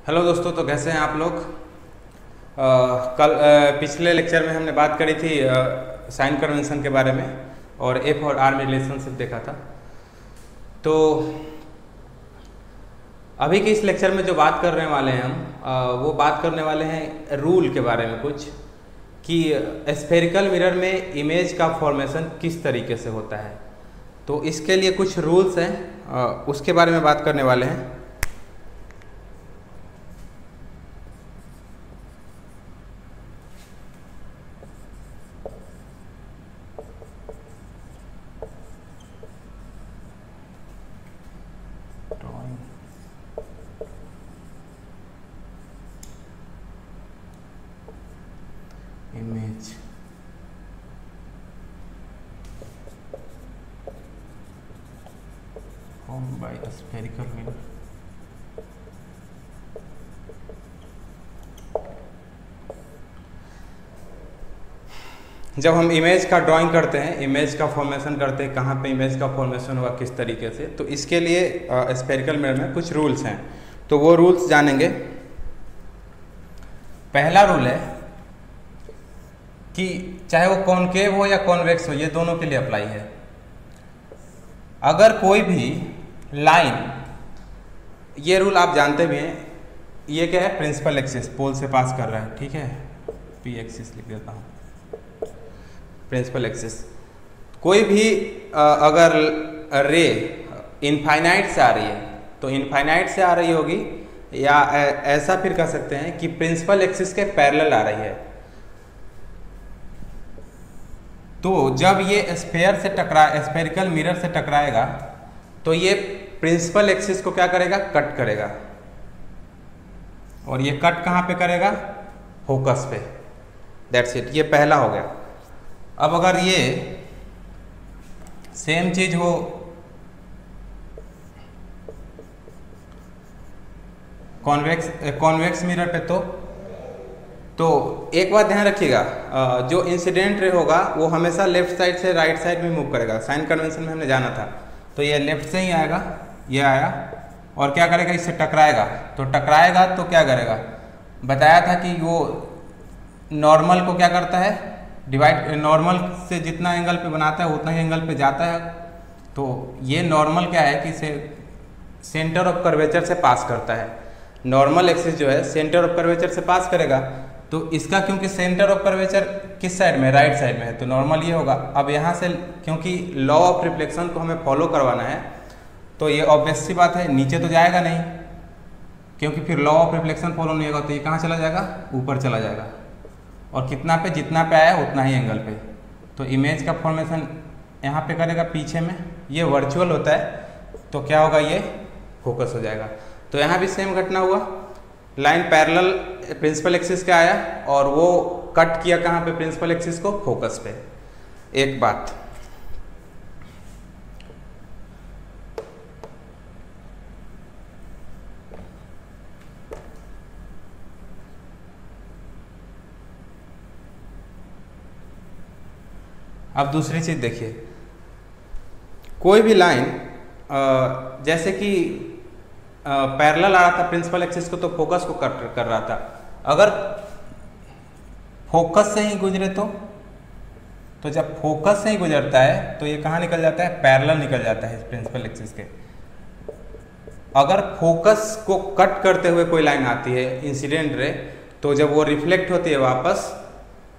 Hello दोस्तों, तो कैसे हैं आप लोग। कल पिछले लेक्चर में हमने बात करी थी साइन कन्वेंशन के बारे में और एफ और आर में रिलेशनशिप देखा था। तो अभी के इस लेक्चर में जो बात करने वाले हैं हम वो बात करने वाले हैं रूल के बारे में कुछ, कि स्फेरिकल मिरर में इमेज का फॉर्मेशन किस तरीके से होता है। तो इसके लिए कुछ रूल्स हैं, उसके बारे में बात करने वाले हैं। Image formed by a spherical mirror। जब हम इमेज का ड्राइंग करते हैं, इमेज का फॉर्मेशन करते हैं, कहाँ पे इमेज का फॉर्मेशन होगा, किस तरीके से, तो इसके लिए स्फेरिकल मिरर में कुछ रूल्स हैं। तो वो रूल्स जानेंगे। पहला रूल है कि चाहे वो कॉनकेव हो या कॉन्वेक्स हो, ये दोनों के लिए अप्लाई है। अगर कोई भी लाइन, ये रूल आप जानते भी हैं, ये क्या है, प्रिंसिपल एक्सिस पोल से पास कर रहा है, ठीक है, पी एक्सिस लिख देता हूँ, प्रिंसिपल एक्सिस। कोई भी अगर रे इनफाइनाइट से आ रही है तो इनफाइनाइट से आ रही होगी, या ऐसा फिर कह सकते हैं कि प्रिंसिपल एक्सिस के पैरेलल आ रही है। तो जब ये स्फेरिकल मिरर से टकराएगा तो ये प्रिंसिपल एक्सिस को क्या करेगा, कट करेगा। और ये कट कहाँ पे करेगा, फोकस पे। दैट्स इट, ये पहला हो गया। अब अगर ये सेम चीज हो कॉन्वेक्स मिरर पे, तो एक बात ध्यान रखिएगा, जो इंसिडेंट रे होगा वो हमेशा लेफ्ट साइड से राइट साइड में मूव करेगा। साइन कन्वेंशन में हमने जाना था, तो ये लेफ्ट से ही आएगा, ये आया और क्या करेगा, इससे टकराएगा। तो टकराएगा तो क्या करेगा, बताया था कि वो नॉर्मल को क्या करता है, डिवाइड, नॉर्मल से जितना एंगल पे बनाता है उतना ही एंगल पे जाता है। तो ये नॉर्मल क्या है कि सेंटर ऑफ कर्वेचर से पास करता है। नॉर्मल एक्सिस जो है सेंटर ऑफ कर्वेचर से पास करेगा, तो इसका क्योंकि सेंटर ऑफ कर्वेचर किस साइड में, राइट साइड में है, तो नॉर्मल ये होगा। अब यहाँ से क्योंकि लॉ ऑफ रिफ्लेक्शन को हमें फॉलो करवाना है, तो ये ऑब्वियस सी बात है, नीचे तो जाएगा नहीं, क्योंकि फिर लॉ ऑफ रिफ्लेक्शन फॉलो नहीं होगा, तो ये कहाँ चला जाएगा, ऊपर चला जाएगा। और कितना पे, जितना पे आया उतना ही एंगल पे। तो इमेज का फॉर्मेशन यहाँ पे करेगा पीछे में, ये वर्चुअल होता है, तो क्या होगा, ये फोकस हो जाएगा। तो यहाँ भी सेम घटना हुआ, लाइन पैरेलल प्रिंसिपल एक्सिस का आया और वो कट किया कहाँ पे, प्रिंसिपल एक्सिस को, फोकस पे। एक बात। अब दूसरी चीज देखिए, कोई भी लाइन जैसे कि पैरेलल आ रहा था प्रिंसिपल एक्सिस को, तो फोकस को कट कर रहा था। अगर फोकस से ही गुजरे तो जब फोकस से ही गुजरता है तो ये कहाँ निकल जाता है, पैरेलल निकल जाता है प्रिंसिपल एक्सिस के। अगर फोकस को कट करते हुए कोई लाइन आती है, इंसिडेंट रे, तो जब वो रिफ्लेक्ट होती है वापस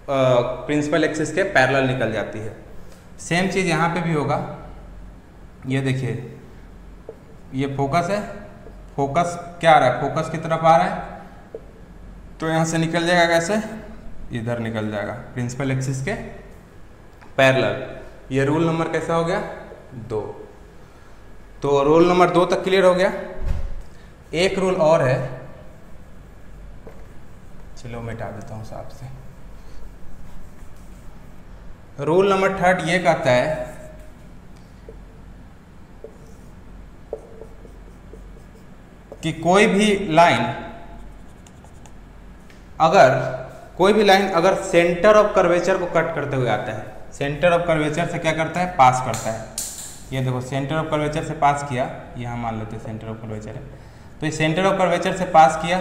प्रिंसिपल एक्सिस के पैरेलल निकल जाती है। सेम चीज यहाँ पे भी होगा। ये देखिए, ये फोकस है, फोकस क्या आ रहा है, फोकस की तरफ आ रहा है, तो यहाँ से निकल जाएगा कैसे, इधर निकल जाएगा प्रिंसिपल एक्सिस के पैरेलल। ये रूल नंबर कैसा हो गया, 2। तो रूल नंबर 2 तक क्लियर हो गया। एक रूल और है, चलो मिटा देता हूँ साफ से। रूल नंबर 3 ये कहता है कि कोई भी लाइन अगर सेंटर ऑफ कर्वेचर को कट करते हुए आता है, सेंटर ऑफ कर्वेचर से क्या करता है, पास करता है। ये देखो सेंटर ऑफ कर्वेचर से पास किया, यहाँ मान लेते हैं सेंटर ऑफ कर्वेचर है, तो ये सेंटर ऑफ कर्वेचर से पास किया,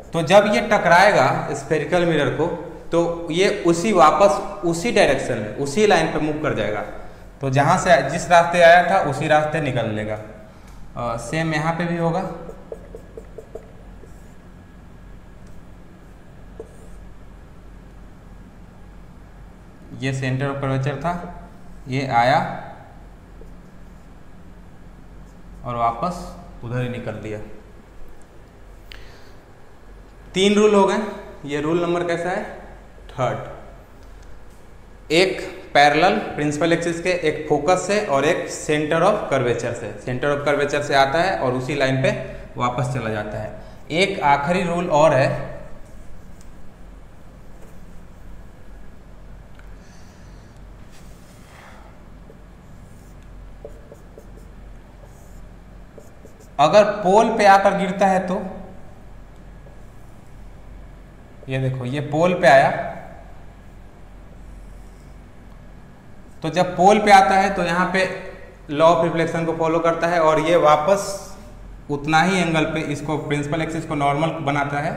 तो जब ये टकराएगा स्फेरिकल मिरर को तो ये वापस उसी डायरेक्शन में उसी लाइन पे मूव कर जाएगा। तो जहाँ से जिस रास्ते आया था उसी रास्ते निकल लेगा। सेम यहाँ पे भी होगा। ये सेंटर ऑफ कर्वेचर था, ये आया और वापस उधर ही निकल दिया। 3 रूल हो गए। ये रूल नंबर कैसा है? थर्ड। एक पैरेलल प्रिंसिपल एक्सिस के, एक फोकस से और एक सेंटर ऑफ कर्वेचर से। सेंटर ऑफ कर्वेचर से आता है और उसी लाइन पे वापस चला जाता है। एक आखिरी रूल और है, अगर पोल पे आकर गिरता है तो ये देखो, ये पोल पे आया, तो जब पोल पे आता है तो यहाँ पे लॉ ऑफ रिफ्लेक्शन को फॉलो करता है और ये वापस उतना ही एंगल पे इसको प्रिंसिपल एक्सिस को नॉर्मल बनाता है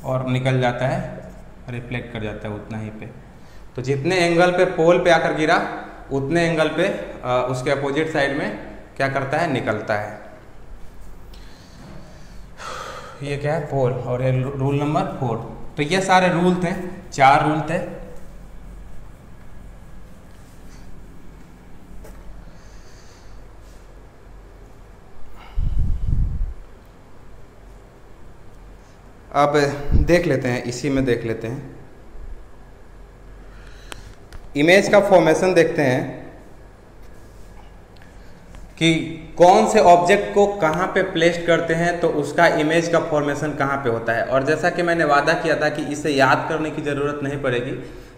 और निकल जाता है, रिफ्लेक्ट कर जाता है उतना ही पे। तो जितने एंगल पे पोल पे आकर गिरा उतने एंगल पे उसके अपोजिट साइड में क्या करता है? निकलता है। ये क्या है? पोल। और ये रूल नंबर 4। तो ये सारे रूल थे, 4 रूल थे। अब देख लेते हैं, इसी में देख लेते हैं। इमेज का फॉर्मेशन देखते हैं कि कौन से ऑब्जेक्ट को कहाँ पे प्लेस करते हैं तो उसका इमेज का फॉर्मेशन कहाँ पे होता है। और जैसा कि मैंने वादा किया था कि इसे याद करने की ज़रूरत नहीं पड़ेगी,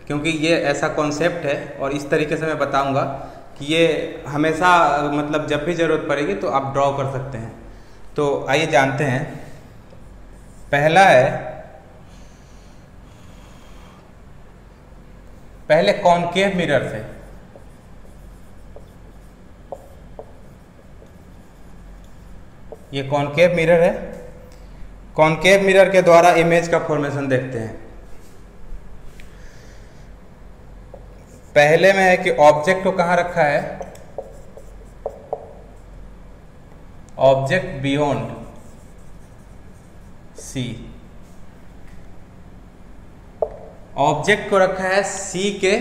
क्योंकि ये ऐसा कॉन्सेप्ट है और इस तरीके से मैं बताऊंगा कि ये हमेशा मतलब जब भी ज़रूरत पड़ेगी तो आप ड्रॉ कर सकते हैं। तो आइए जानते हैं। पहला है, पहले कॉनकेव मिरर से। ये कॉनकेव मिरर है। कॉनकेव मिरर के द्वारा इमेज का फॉर्मेशन देखते हैं। पहले में है कि ऑब्जेक्ट को कहाँ रखा है? ऑब्जेक्ट बियॉन्ड सी। ऑब्जेक्ट को रखा है सी के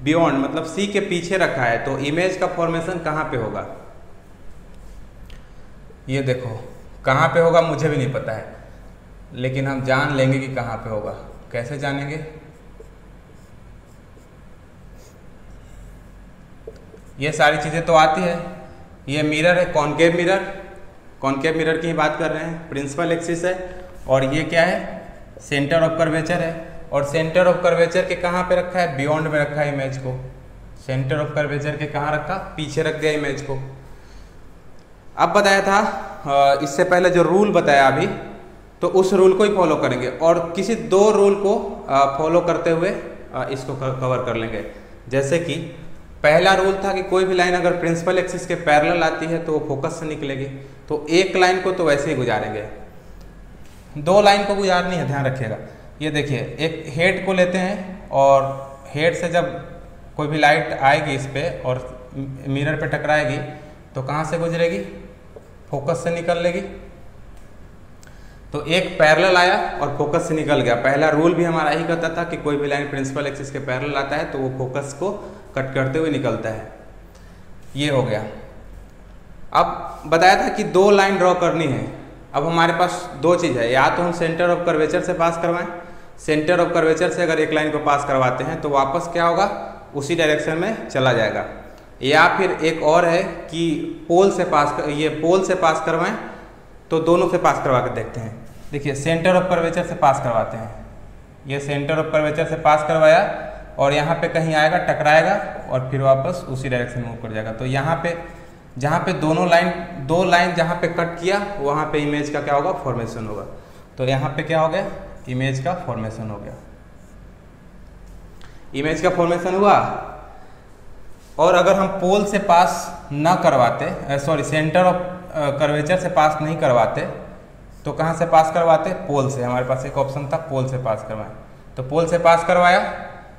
बियॉन्ड, मतलब सी के पीछे रखा है। तो इमेज का फॉर्मेशन कहाँ पे होगा? ये देखो, कहाँ पे होगा मुझे भी नहीं पता है, लेकिन हम जान लेंगे कि कहाँ पे होगा। कैसे जानेंगे? ये सारी चीज़ें तो आती है। ये मिरर है, कॉनकेव मिरर। कॉनकेव मिरर की ही बात कर रहे हैं। प्रिंसिपल एक्सिस है और ये क्या है? सेंटर ऑफ कर्वेचर है। और सेंटर ऑफ कर्वेचर के कहाँ पे रखा है? बियॉन्ड में रखा है इमेज को। सेंटर ऑफ कर्वेचर के कहाँ रखा? पीछे रख दिया इमेज को। अब बताया था, इससे पहले जो रूल बताया अभी, तो उस रूल को ही फॉलो करेंगे और किसी 2 रूल को फॉलो करते हुए इसको कवर कर लेंगे। जैसे कि पहला रूल था कि कोई भी लाइन अगर प्रिंसिपल एक्सिस के पैरेलल आती है तो वो फोकस से निकलेगी। तो एक लाइन को तो वैसे ही गुजारेंगे, 2 लाइन को गुजारनी है, ध्यान रखिएगा। ये देखिए, एक हेड को लेते हैं और हेड से जब कोई भी लाइट आएगी इस पे और मिरर पे टकराएगी तो कहाँ से गुजरेगी? फोकस से निकल लेगी। तो एक पैरेलल आया और फोकस से निकल गया। पहला रूल भी हमारा यही कहता था कि कोई भी लाइन प्रिंसिपल एक्सिस के पैरेलल आता है तो वो फोकस को कट करते हुए निकलता है। ये हो गया। अब बताया था कि 2 लाइन ड्रॉ करनी है। अब हमारे पास 2 चीज़ है, या तो हम सेंटर ऑफ कर्वेचर से पास करवाएं। सेंटर ऑफ कर्वेचर से अगर एक लाइन को पास करवाते हैं तो वापस क्या होगा? उसी डायरेक्शन में चला जाएगा। या फिर एक और है कि पोल से पास करवाएं। तो दोनों से पास करवा कर देखते हैं। देखिए, सेंटर ऑफ कर्वेचर से पास करवाते हैं। ये सेंटर ऑफ कर्वेचर से पास करवाया और यहाँ पे कहीं आएगा, टकराएगा और फिर वापस उसी डायरेक्शन में मूव कर जाएगा। तो यहाँ पे जहाँ पे दो लाइन जहाँ पे कट किया वहाँ पे इमेज का क्या होगा? फॉर्मेशन होगा। तो यहाँ पे क्या हो गया? इमेज का फॉर्मेशन हो गया। इमेज का फॉर्मेशन हुआ। और अगर हम पोल से पास न करवाते, सॉरी, सेंटर ऑफ कर्वेचर से पास नहीं करवाते तो कहाँ से पास करवाते? पोल से। हमारे पास एक ऑप्शन था पोल से पास करवाएं, तो पोल से पास करवाया।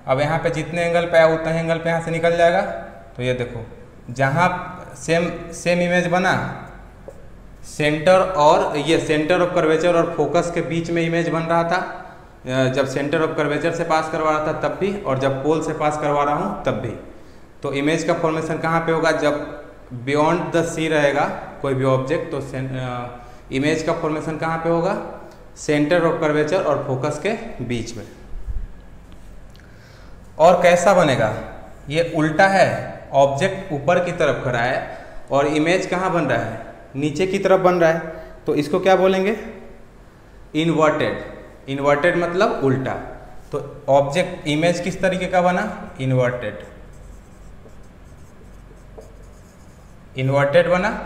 अब यहाँ पे जितने एंगल पे आया उतना ही एंगल पे यहाँ से निकल जाएगा। तो ये देखो जहाँ सेम इमेज बना, सेंटर और ये सेंटर ऑफ कर्वेचर और फोकस के बीच में इमेज बन रहा था, जब सेंटर ऑफ कर्वेचर से पास करवा रहा था तब भी, और जब पोल से पास करवा रहा हूँ तब भी। तो इमेज का फॉर्मेशन कहाँ पे होगा? जब बियॉन्ड द सी रहेगा कोई भी ऑब्जेक्ट, तो इमेज का फॉर्मेशन कहाँ पे होगा? सेंटर ऑफ कर्वेचर और फोकस के बीच में। और कैसा बनेगा? ये उल्टा है, ऑब्जेक्ट ऊपर की तरफ खड़ा है और इमेज कहाँ बन रहा है? नीचे की तरफ बन रहा है। तो इसको क्या बोलेंगे? इन्वर्टेड। इन्वर्टेड मतलब उल्टा। तो ऑब्जेक्ट इमेज किस तरीके का बना? इन्वर्टेड। इन्वर्टेड बना।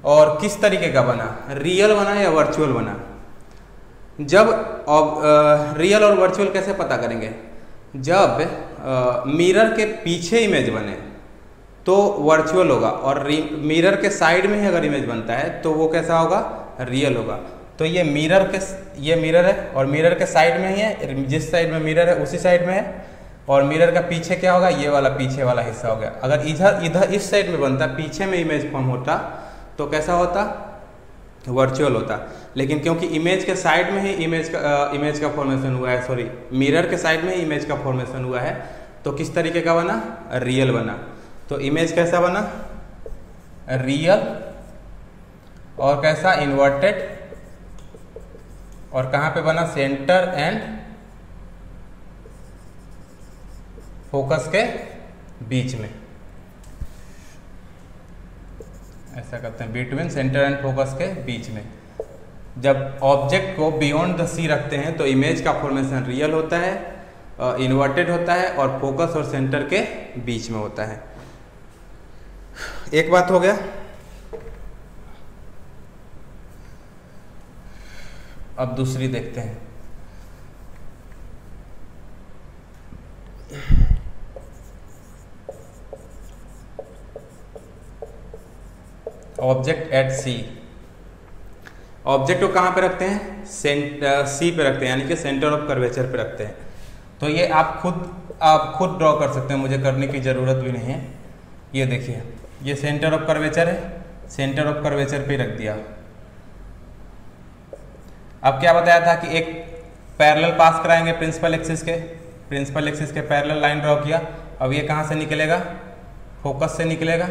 और किस तरीके का बना? रियल बना या वर्चुअल बना? जब रियल और वर्चुअल कैसे पता करेंगे? जब मिरर के पीछे इमेज बने तो वर्चुअल होगा, और मिरर के साइड में ही अगर इमेज बनता है तो वो कैसा होगा? रियल होगा। तो ये मिरर है और मिरर के साइड में ही है, जिस साइड में मिरर है उसी साइड में है, और मिरर का पीछे क्या होगा? ये वाला पीछे वाला हिस्सा हो गया। अगर इधर इस साइड में बनता, पीछे में इमेज फॉर्म होता तो कैसा होता? वर्चुअल होता। लेकिन क्योंकि इमेज के साइड में ही इमेज का फॉर्मेशन हुआ है, सॉरी मिरर के साइड में ही इमेज का फॉर्मेशन हुआ है, तो किस तरीके का बना? रियल बना। तो इमेज कैसा बना? रियल। और कैसा? इन्वर्टेड। और कहाँ पे बना? सेंटर एंड फोकस के बीच में। ऐसा करते हैं, बिटवीन सेंटर एंड फोकस के बीच में। जब ऑब्जेक्ट को बियॉन्ड द सी रखते हैं तो इमेज का फॉर्मेशन रियल होता है, इन्वर्टेड होता है, और फोकस और सेंटर के बीच में होता है। एक बात हो गया। अब दूसरी देखते हैं। ऑब्जेक्ट एट सी। ऑब्जेक्ट को कहाँ पे रखते हैं? सी पे रखते हैं, यानी कि सेंटर ऑफ कर्वेचर पे रखते हैं। तो ये आप खुद ड्रॉ कर सकते हैं, मुझे करने की ज़रूरत भी नहीं है। ये देखिए, ये सेंटर ऑफ कर्वेचर है, सेंटर ऑफ कर्वेचर पे रख दिया। अब क्या बताया था कि एक पैरेलल पास कराएंगे प्रिंसिपल एक्सिस के पैरेलल लाइन ड्रॉ किया। अब ये कहाँ से निकलेगा? फोकस से निकलेगा।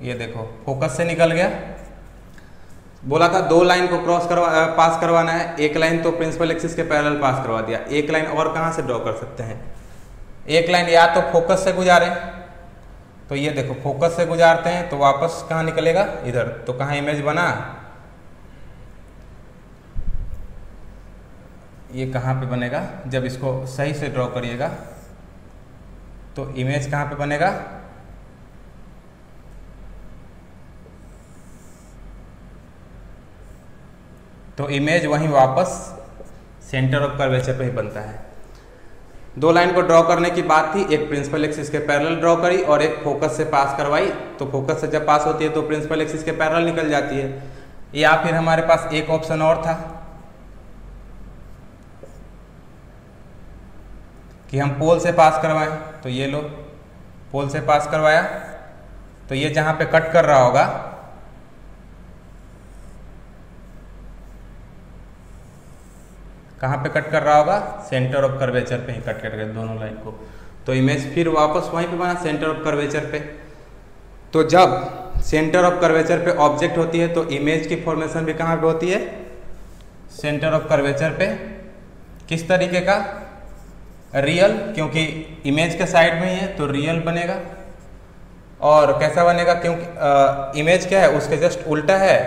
ये देखो फोकस से निकल गया। बोला था दो लाइन को पास करवाना है, एक लाइन तो प्रिंसिपल एक्सिस के पैरेलल पास करवा दिया, एक लाइन और कहाँ से ड्रॉ कर सकते हैं? एक लाइन या तो फोकस से गुजारे, तो ये देखो फोकस से गुजारते हैं तो वापस कहाँ निकलेगा? इधर। तो कहाँ इमेज बना? ये कहाँ पे बनेगा? जब इसको सही से ड्रॉ करिएगा तो इमेज कहाँ पे बनेगा? तो इमेज वहीं वापस सेंटर ऑफ कर्वेचर पे ही बनता है। दो लाइन को ड्रॉ करने की बात थी, एक प्रिंसिपल एक्सिस के पैरेलल ड्रॉ करी और एक फोकस से पास करवाई। तो फोकस से जब पास होती है तो प्रिंसिपल एक्सिस के पैरेलल निकल जाती है। या फिर हमारे पास एक ऑप्शन और था कि हम पोल से पास करवाएं। तो ये लो, पोल से पास करवाया तो ये जहां पे कट कर रहा होगा कहाँ पे कट कर रहा होगा? सेंटर ऑफ कर्वेचर पे ही कट कर दोनों लाइन को। तो इमेज फिर वापस वहीं पे बना, सेंटर ऑफ कर्वेचर पे। तो जब सेंटर ऑफ कर्वेचर पे ऑब्जेक्ट होती है तो इमेज की फॉर्मेशन भी कहाँ पे होती है? सेंटर ऑफ कर्वेचर पे। किस तरीके का? रियल, क्योंकि इमेज के साइड में ही है तो रियल बनेगा। और कैसा बनेगा? क्योंकि इमेज क्या है, उसके जस्ट उल्टा है,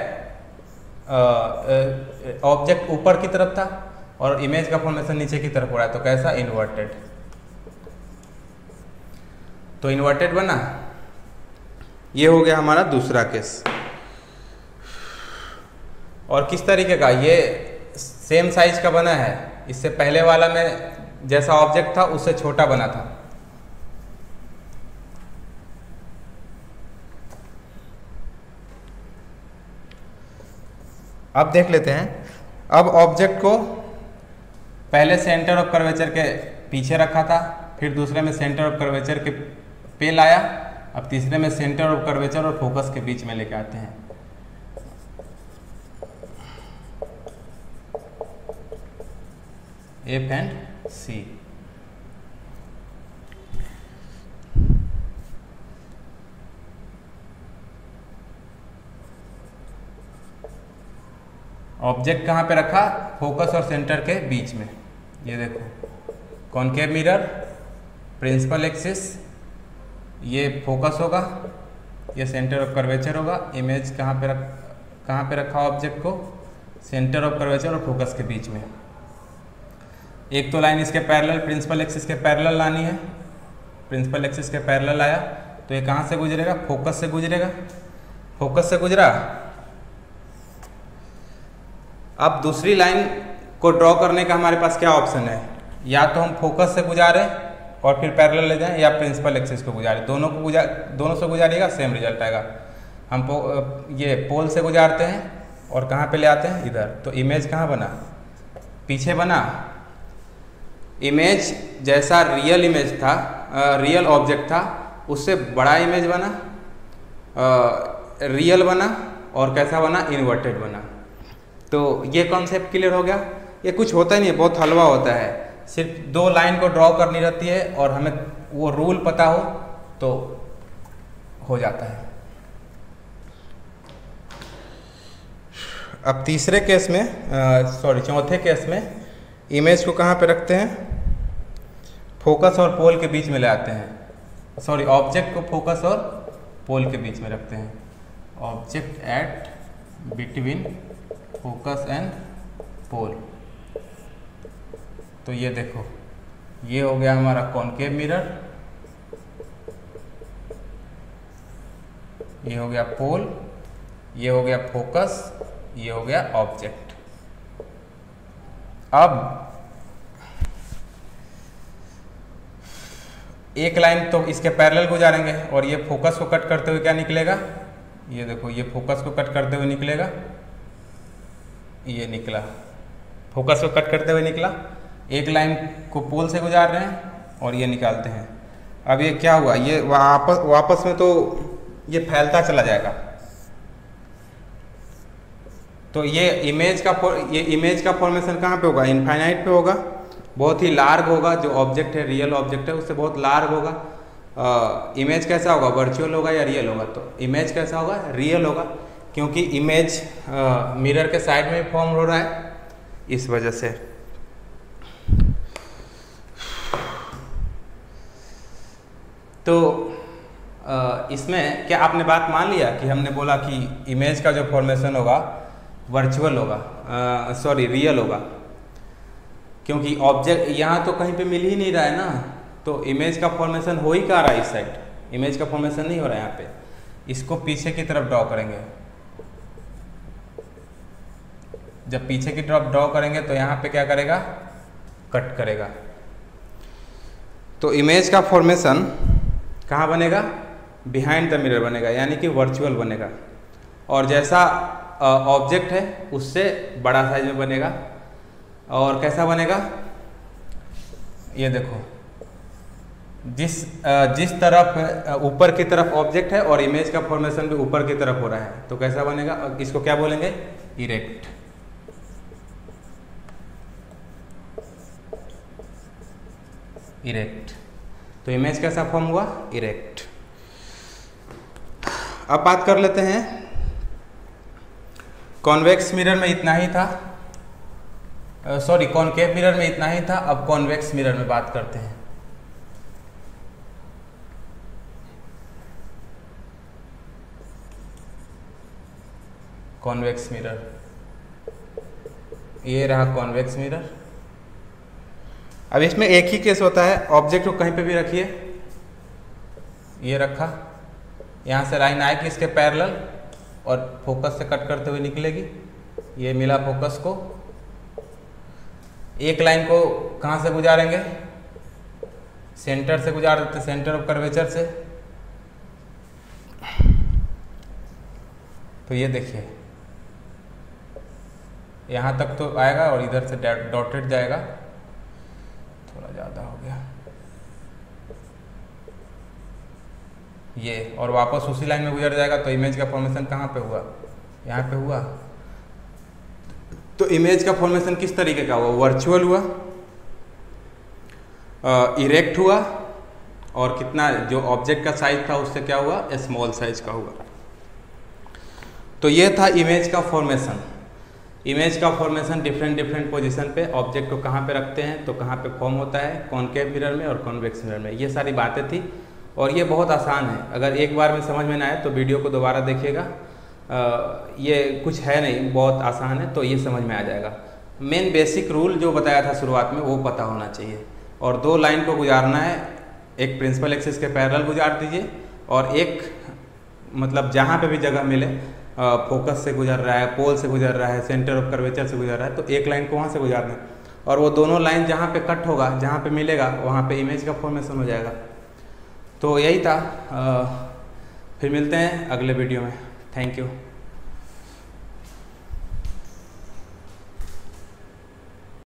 ऑब्जेक्ट ऊपर की तरफ था और इमेज का फॉर्मेशन नीचे की तरफ हो रहा है, तो कैसा? इन्वर्टेड। तो इन्वर्टेड बना। ये हो गया हमारा दूसरा केस। और किस तरीके का? ये सेम साइज का बना है, इससे पहले वाला में जैसा ऑब्जेक्ट था उससे छोटा बना था। अब देख लेते हैं। अब ऑब्जेक्ट को पहले सेंटर ऑफ कर्वेचर के पीछे रखा था, फिर दूसरे में सेंटर ऑफ कर्वेचर के पे लाया, अब तीसरे में सेंटर ऑफ कर्वेचर और फोकस के बीच में लेके आते हैं। F and C. ऑब्जेक्ट कहाँ पे रखा? फोकस और सेंटर के बीच में। ये देखो, कॉनकेव मिरर, प्रिंसिपल एक्सिस, ये फोकस होगा, ये सेंटर ऑफ कर्वेचर होगा। इमेज कहाँ पे रखा ऑब्जेक्ट को? सेंटर ऑफ कर्वेचर और फोकस के बीच में। एक तो लाइन इसके पैरेलल, प्रिंसिपल एक्सिस के पैरेलल लानी है। प्रिंसिपल एक्सिस के पैरेलल आया तो ये कहाँ से गुजरेगा? फोकस से गुजरेगा। फोकस से गुजरा। अब दूसरी लाइन को ड्रॉ करने का हमारे पास क्या ऑप्शन है? या तो हम फोकस से गुजारे और फिर पैरेलल ले जाएं, या प्रिंसिपल एक्सिस को गुजारे। दोनों से गुजारिएगा, सेम रिजल्ट आएगा। हम ये पोल से गुजारते हैं और कहाँ पे ले आते हैं? इधर। तो इमेज कहाँ बना? पीछे बना। इमेज जैसा रियल इमेज था, रियल ऑब्जेक्ट था, उससे बड़ा इमेज बना, रियल बना, और कैसा बना? इन्वर्टेड बना। तो ये कॉन्सेप्ट क्लियर हो गया। ये कुछ होता ही नहीं है, बहुत हलवा होता है। सिर्फ दो लाइन को ड्रॉ करनी रहती है और हमें वो रूल पता हो तो हो जाता है। अब तीसरे केस में, चौथे केस में इमेज को कहाँ पे रखते हैं? फोकस और पोल के बीच में ले आते हैं। ऑब्जेक्ट को फोकस और पोल के बीच में रखते हैं। Object at between focus and pole. तो ये देखो, ये हो गया हमारा कॉनकेव मिरर, ये हो गया पोल, ये हो गया फोकस, ये हो गया ऑब्जेक्ट। अब एक लाइन तो इसके पैरेलल गुजारेंगे और ये फोकस को कट करते हुए क्या निकलेगा? ये देखो, ये फोकस को कट करते हुए निकलेगा, ये निकला, फोकस को कट करते हुए निकला। एक लाइन को पोल से गुजार रहे हैं और ये निकालते हैं। अब ये क्या हुआ? ये वापस में तो ये फैलता चला जाएगा। तो ये इमेज का फॉर्मेशन कहाँ पे होगा? इनफाइनाइट पे होगा, बहुत ही लार्ज होगा। जो ऑब्जेक्ट है, रियल ऑब्जेक्ट है, उससे बहुत लार्ज होगा। इमेज कैसा होगा? वर्चुअल होगा या रियल होगा? तो इमेज कैसा होगा? रियल होगा, क्योंकि इमेज मिरर के साइड में फॉर्म हो रहा है, इस वजह से। तो इसमें क्या आपने बात मान लिया कि हमने बोला कि इमेज का जो फॉर्मेशन होगा वर्चुअल होगा, रियल होगा, क्योंकि ऑब्जेक्ट यहाँ तो कहीं पे मिल ही नहीं रहा है ना। तो इमेज का फॉर्मेशन हो ही कहाँ रहा है? इस साइड इमेज का फॉर्मेशन नहीं हो रहा है यहाँ पे। इसको पीछे की तरफ ड्रॉ करेंगे। जब पीछे की तरफ ड्रॉ करेंगे तो यहाँ पे क्या करेगा? कट करेगा। तो इमेज का फॉर्मेशन कहाँ बनेगा? बिहाइंड द मिरर बनेगा, यानी कि वर्चुअल बनेगा। और जैसा ऑब्जेक्ट है उससे बड़ा साइज में बनेगा। और कैसा बनेगा? ये देखो, जिस तरफ ऊपर की तरफ ऑब्जेक्ट है और इमेज का फॉर्मेशन भी ऊपर की तरफ हो रहा है, तो कैसा बनेगा? इसको क्या बोलेंगे? इरेक्ट। इरेक्ट। तो इमेज कैसा फॉर्म हुआ? इरेक्ट। अब बात कर लेते हैं, कॉन्वेक्स मिरर में इतना ही था, कॉनकेव मिरर में इतना ही था। अब कॉन्वेक्स मिरर में बात करते हैं। कॉन्वेक्स मिरर, ये रहा कॉन्वेक्स मिरर। अब इसमें एक ही केस होता है, ऑब्जेक्ट को कहीं पे भी रखिए, ये रखा, यहाँ से लाइन आएगी इसके पैरेलल और फोकस से कट करते हुए निकलेगी। ये मिला फोकस को। एक लाइन को कहाँ से गुजारेंगे? सेंटर से गुजार देते, सेंटर ऑफ कर्वेचर से। तो ये देखिए, यहाँ तक तो आएगा और इधर से डॉटेड जाएगा, थोड़ा ज़्यादा हो गया ये, और वापस उसी लाइन में गुजर जाएगा। तो इमेज का फॉर्मेशन कहाँ पे हुआ, यहाँ पे हुआ। तो इमेज का फॉर्मेशन किस तरीके का हुआ, वर्चुअल हुआ, इरेक्ट हुआ, और कितना जो ऑब्जेक्ट का साइज था उससे क्या हुआ, स्मॉल साइज का हुआ। तो ये था इमेज का फॉर्मेशन। इमेज का फॉर्मेशन डिफरेंट पोजीशन पे ऑब्जेक्ट को कहाँ पे रखते हैं, तो कहाँ पे फॉर्म होता है, कॉनकेव मिरर में और कॉन्वेक्स मिरर में, ये सारी बातें थी। और ये बहुत आसान है, अगर एक बार में समझ में ना आए तो वीडियो को दोबारा देखिएगा। ये कुछ है नहीं, बहुत आसान है, तो ये समझ में आ जाएगा। मेन बेसिक रूल जो बताया था शुरुआत में वो पता होना चाहिए। और दो लाइन को गुजारना है, एक प्रिंसिपल एक्सिस के पैरेलल गुजार दीजिए, और एक मतलब जहाँ पे भी जगह मिले, फोकस से गुजर रहा है, पोल से गुजर रहा है, सेंटर ऑफ कर्वेचर से गुजर रहा है, तो एक लाइन को वहाँ से गुजारना है, और वो दोनों लाइन जहाँ पे कट होगा, जहाँ पे मिलेगा, वहाँ पे इमेज का फॉर्मेशन हो जाएगा। तो यही था, फिर मिलते हैं अगले वीडियो में। Thank you.